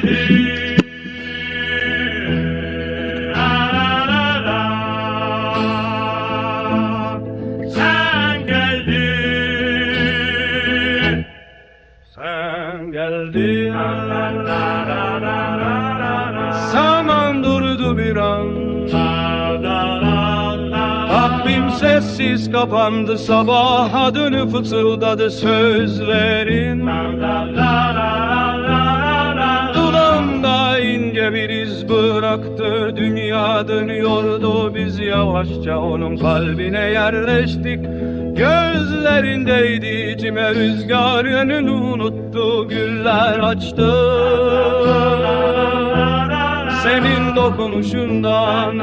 Sen geldin. Sen geldin. Zaman durdu bir an. Kalbim sessiz kapandı, sabah adını fısıldadı sözlerin. Dudağımda ince bir iz bıraktı, dünya dönüyordu, biz yavaşça onun kalbine yerleştik. Gözlerindeydi içime rüzgar, yönünü unuttu, güller açtı. Senin dokunuşundan